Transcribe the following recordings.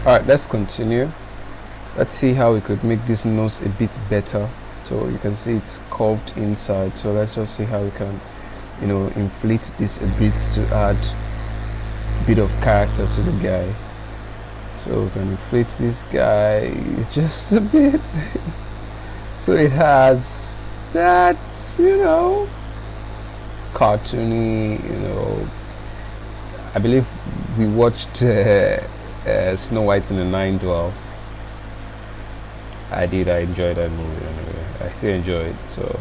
Alright, let's continue. Let's see how we could make this nose a bit better. So you can see it's curved inside, so let's just see how we can, you know, inflate this a bit to add a bit of character to the guy. So we can inflate this guy just a bit. So it has that, you know, cartoony, you know. I believe we watched Snow White and the Nine Dwarf. I did. I enjoyed that movie anyway. I still enjoy it. So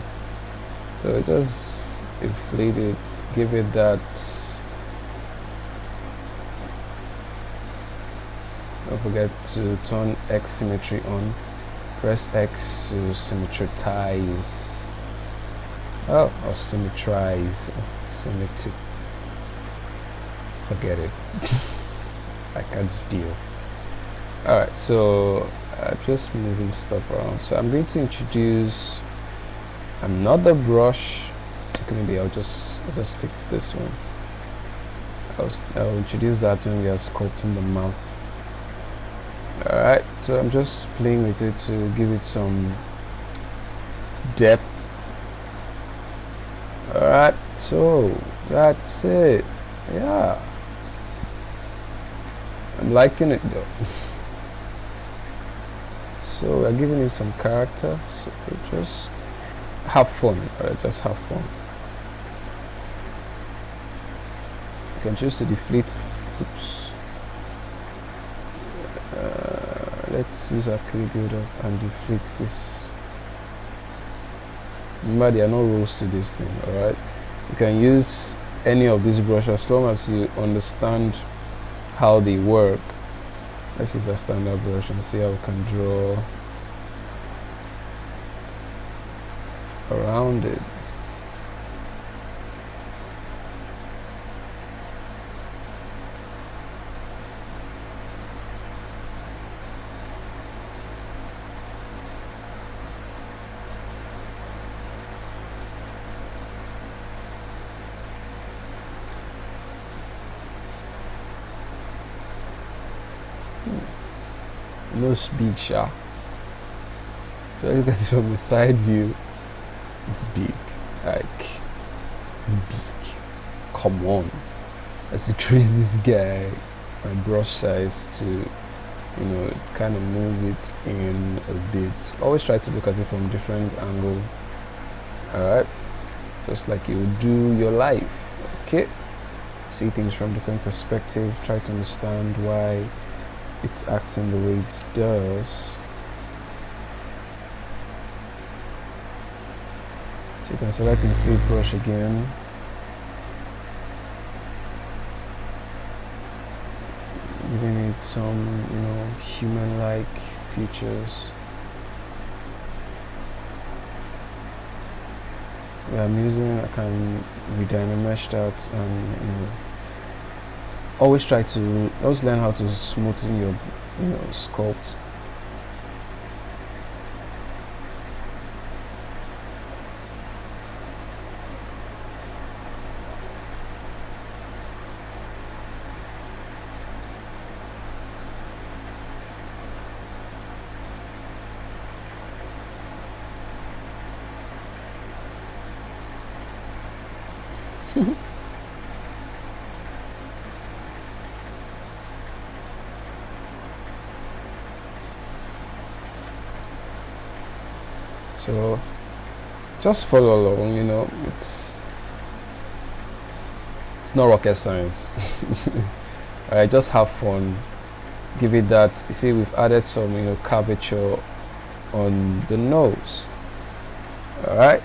just inflate it, give it that. Don't forget to turn X symmetry on. Press X to symmetrize. Oh, or symmetrize. Symmetry. Forget it. I can't deal. Alright, so just moving stuff around. So I'm going to introduce another brush. Okay, maybe I'll just stick to this one. I'll introduce that when we are sculpting the mouth. Alright, so I'm just playing with it to give it some depth. Alright, so that's it. Yeah, I'm liking it though. So we're giving it some character, so just have fun. Alright, just have fun. You can choose to deflate. Oops. Let's use our clay builder and deflate this. Remember, there are no rules to this thing. Alright, you can use any of these brushes as long as you understand how they work. Let's use a standard brush and see how we can draw around it. No speed, sha. So look at it from the side view. It's big, like big. Come on, let's increase this guy my brush size to, you know, kind of move it in a bit. Always try to look at it from different angle. All right, just like you would do your life. Okay, see things from different perspective. Try to understand why it's acting the way it does. So you can select inflate brush again. Giving it some, you know, human-like features. Yeah, I'm using, I can redynamesh that, and you know, always learn how to smoothen your, you know, sculpt. So just follow along, you know, it's not rocket science. Alright, just have fun, give it that. You see, we've added some, you know, curvature on the nose. Alright,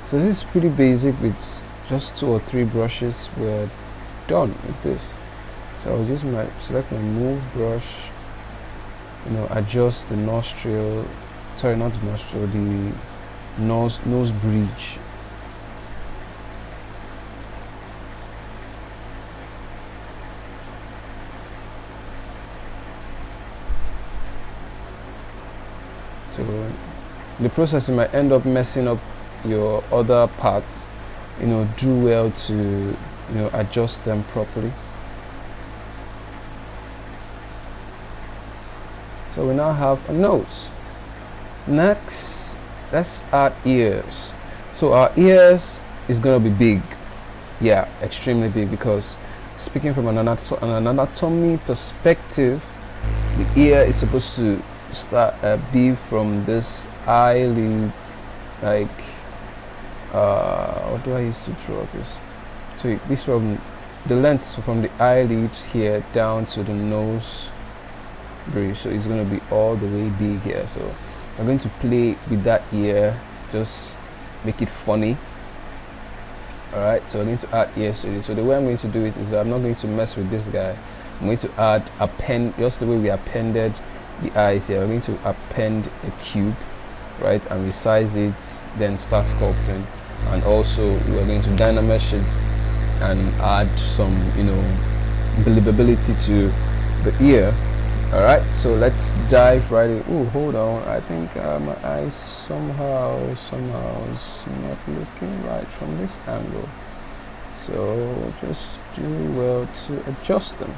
so this is pretty basic. With just 2 or 3 brushes, we're done with this. So I'll just select my move brush, you know, adjust the nostril, sorry, not the nostril, the nose bridge. So in the process, you might end up messing up your other parts. You know, do well to, you know, adjust them properly. So we now have a nose. Next, let's add ears. So our ears is gonna be big, yeah, extremely big, because speaking from an anatomy perspective, the ear is supposed to start be from this eyelid, like what do I use to draw this? So this from the length from the eyelid here down to the nose bridge, so it's going to be all the way big here. So I'm going to play with that ear, just make it funny. Alright, so I'm going to add ears to it. So the way I'm going to do it is I'm not going to mess with this guy. I'm going to add append, just the way we appended the eyes here. I'm going to append a cube, right, and resize it, then start sculpting. And also we're going to dynamesh it and add some, you know, believability to the ear. All right, so let's dive right in. Oh, hold on, I think my eyes somehow is not looking right from this angle, so just do well to adjust them.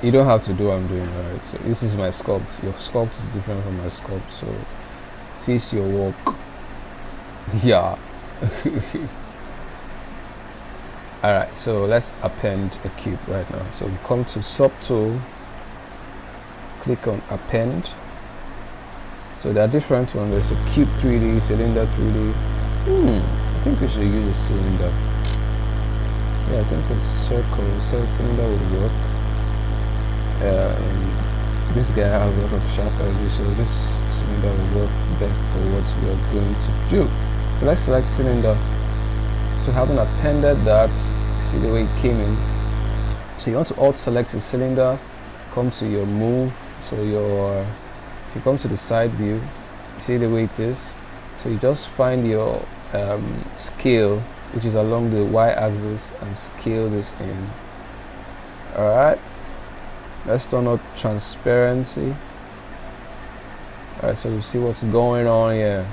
You don't have to do what I'm doing. All right, so this is my sculpt. Your sculpt is different from my sculpt, so face your work. Yeah. Alright, so let's append a cube right now. So we come to subtool, click on append. So there are different ones. There's a cube 3D, cylinder 3D. I think we should use a cylinder. Yeah, I think it's circle, so cylinder would work. This guy has a lot of sharp edges, so this cylinder will work best for what we are going to do. So let's select cylinder. So having appended that, see the way it came in. So you want to alt select the cylinder, come to your move. So if you come to the side view, see the way it is. So you just find your scale, which is along the y-axis, and scale this in. All right. Let's turn on transparency. All right. So you see what's going on here.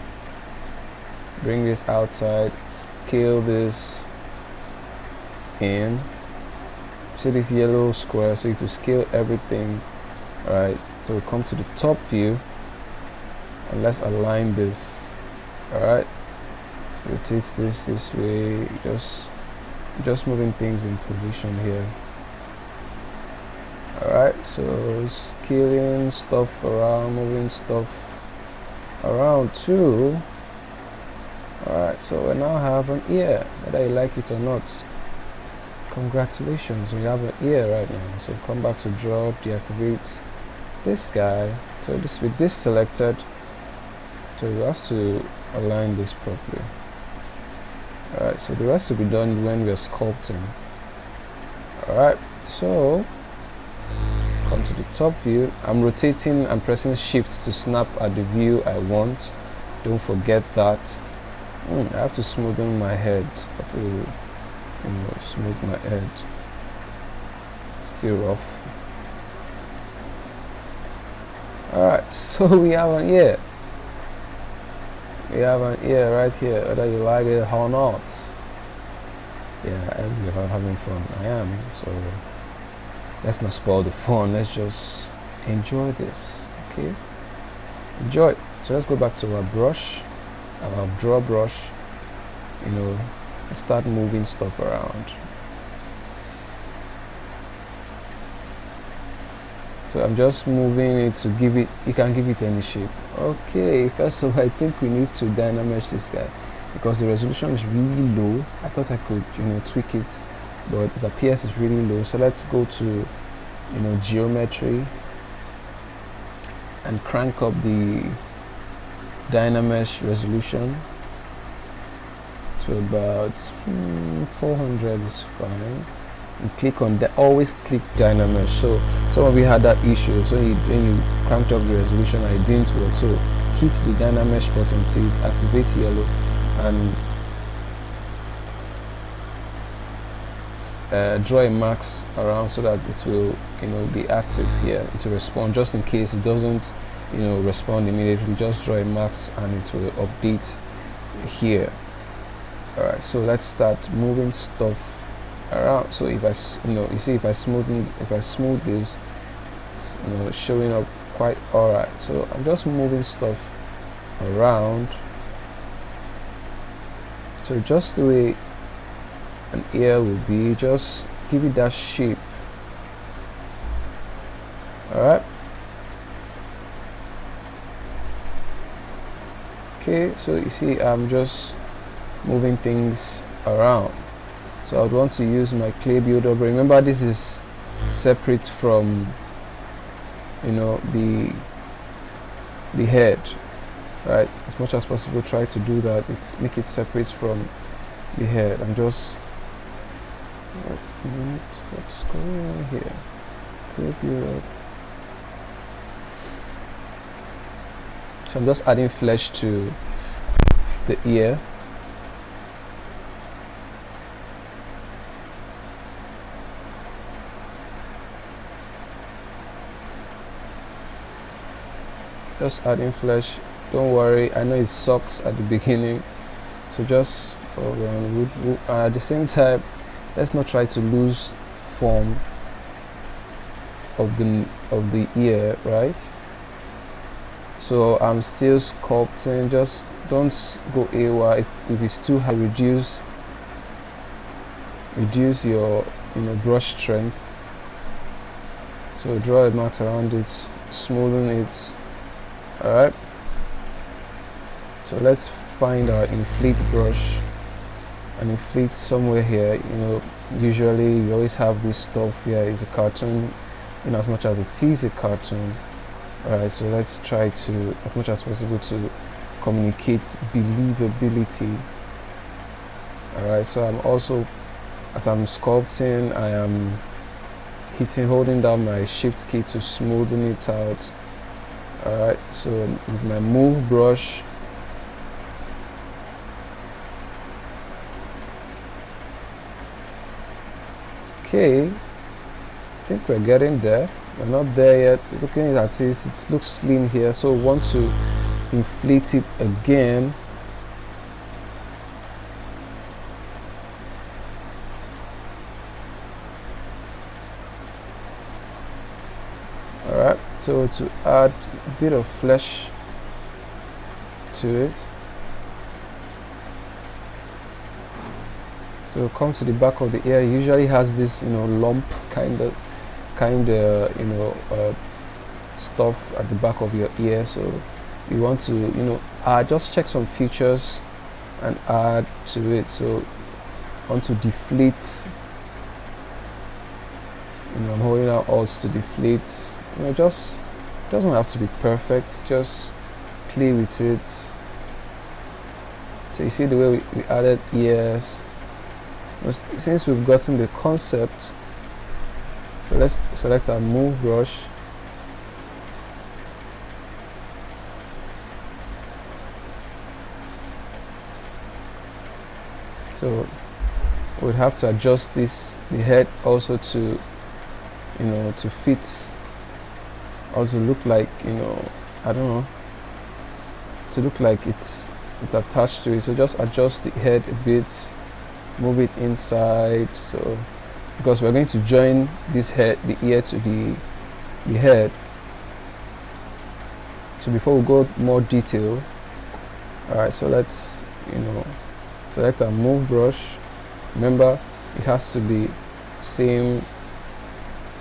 Bring this outside. Scale this in. See this yellow square, so you have to scale everything. Alright, so we come to the top view and let's align this. Alright, rotate this way, just moving things in position here. Alright, so scaling stuff around, moving stuff around too. Alright, so we now have an ear, whether you like it or not. Congratulations, we have an ear right now. So come back to draw, deactivate this guy. So this with this selected, so you have to align this properly. Alright, so the rest will be done when we are sculpting. Alright, so come to the top view. I'm rotating and pressing shift to snap at the view I want. Don't forget that. I have to smoothen my head. I have to smooth my head. Still rough. Alright, so we have an ear. We have an ear right here, whether you like it or not. Yeah, I'm having fun. I am. So let's not spoil the fun. Let's just enjoy this. Okay? Enjoy. So let's go back to our brush. Our draw brush, and start moving stuff around. So I'm just moving it to give it, you can give it any shape. Okay, first of all, I think we need to dynamesh this guy because the resolution is really low. I thought I could tweak it, but it appears it's really low. So let's go to geometry and crank up the dynamesh resolution to about 400 is fine, and click on that. Always click dynamesh. So some of you had that issue, so when you cranked up the resolution and it didn't work, so hit the dynamesh button till it activates yellow and draw a max around so that it will be active here. It will respond. Just in case it doesn't respond immediately, just draw a max and it will update here. Alright, so let's start moving stuff around. So if I you see if I smooth this, it's showing up quite alright. So I'm just moving stuff around. So just the way an ear will be, just give it that shape. Alright. Okay, so you see I'm just moving things around. So I would want to use my clay builder, but remember this is separate from the head, right? As much as possible try to do that. Make it separate from the head. I'm just what's going on here? Clay builder. So I'm just adding flesh to the ear. Just adding flesh. Don't worry, I know it sucks at the beginning, so just at the same time, let's not try to lose form of the ear, right? So I'm still sculpting. Just don't go AWA. If it's too high, reduce your brush strength. So draw a mark around it, smoothen it. Alright, so let's find our inflate brush and inflate somewhere here. Usually you always have this stuff here. It's a cartoon, in as much as it is a cartoon. Alright, so let's try to, as much as possible, to communicate believability. Alright, so I'm also, as I'm sculpting, I am holding down my shift key to smoothen it out. Alright, so with my move brush, okay, I think we're getting there. We're not there yet. Looking at this, it looks slim here, so we want to inflate it again. Alright, so to add a bit of flesh to it, so come to the back of the ear. It usually has this lump kind of stuff at the back of your ear, so you want to just check some features and add to it. So want to deflate, I'm holding out Alt to deflate. Just doesn't have to be perfect, just play with it. So you see the way we added ears. Since we've gotten the concept, so let's select our move brush. So we'd have to adjust the head also to to fit, also look like I don't know, to look like it's attached to it. So just adjust the head a bit, move it inside, so because we're going to join the ear to the head. So before we go more detail, alright, so let's select our move brush. Remember, it has to be same,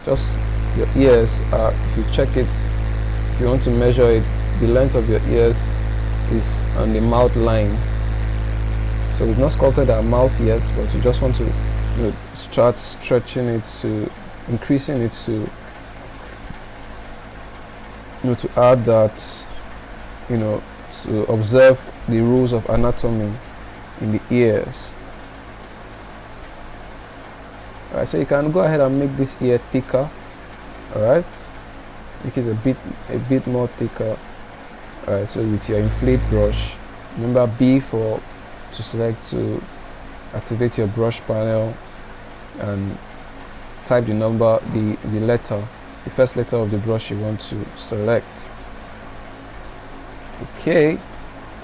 just your ears are, if you check it, if you want to measure it, the length of your ears is on the mouth line. So we've not sculpted our mouth yet, but we just want to start stretching it, to increasing it, to to add that, to observe the rules of anatomy in the ears. Alright, so you can go ahead and make this ear thicker. Alright, make it a bit more thicker. Alright, so with your inflate brush, remember B to select, to activate your brush panel, and type the number, the letter, the first letter of the brush you want to select. Okay,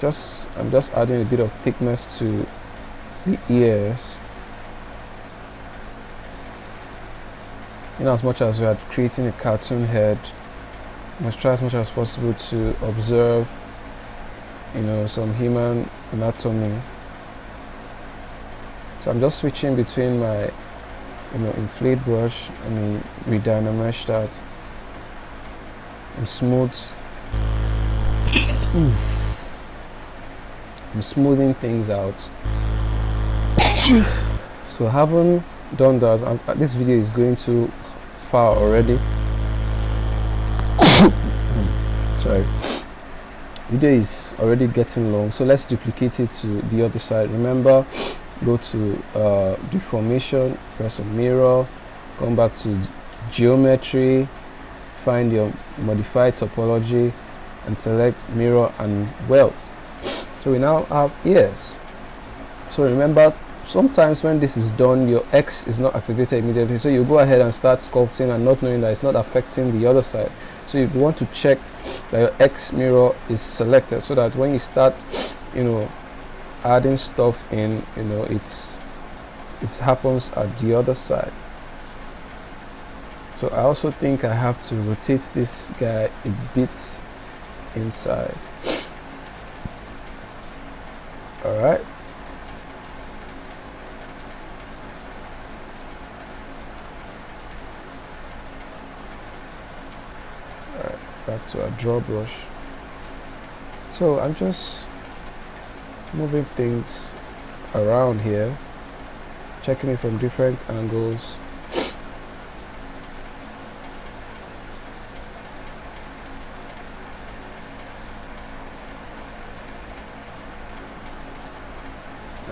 I'm just adding a bit of thickness to the ears. in as much as we are creating a cartoon head, we must try as much as possible to observe, you know, some human anatomy. So I'm just switching between my, you know, inflate brush and redynamesh that and smooth. I'm smoothing things out. So I haven't done that. This video is going too far already. Sorry. Video is already getting long, so let's duplicate it to the other side. Remember, go to deformation, press on mirror, come back to geometry, find your modified topology and select mirror and weld. So we now have ears. So remember, sometimes when this is done, your X is not activated immediately, so you go ahead and start sculpting and not knowing that it's not affecting the other side. So you want to check that your X mirror is selected, so that when you start, you know, adding stuff in, you know, it happens at the other side. So I also think I have to rotate this guy a bit inside. All right. Back to our draw brush. So I'm just moving things around here, checking it from different angles.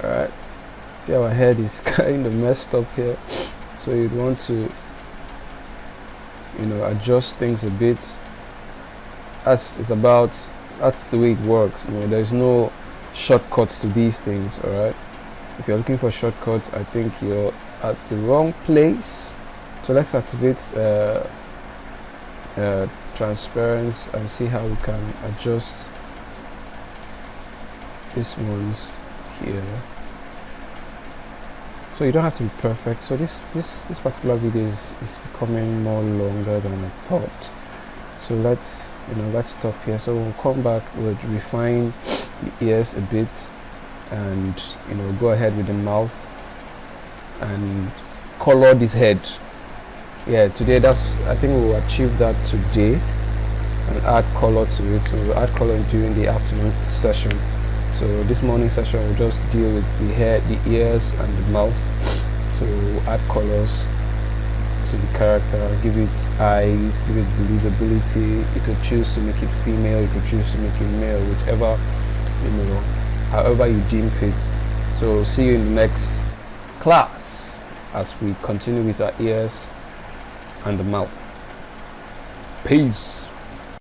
Alright, see our head is kind of messed up here, so you'd want to, you know, adjust things a bit. That's the way it works. You know, there's no shortcuts to these things. All right, if you're looking for shortcuts, I think you're at the wrong place. So let's activate transparency and see how we can adjust these ones here. So you don't have to be perfect. So this particular video is becoming more longer than I thought. So let's stop here. So we'll come back, we'll refine the ears a bit, and, you know, go ahead with the mouth and color this head. Yeah, today I think we'll achieve that today and add color to it. So we'll add color during the afternoon session. So this morning session we'll just deal with the head, the ears and the mouth. So we'll add colors to the character, give it eyes, give it believability. You could choose to make it female, you could choose to make it male, whichever, you know, however you deem fit. So see you in the next class as we continue with our ears and the mouth. Peace.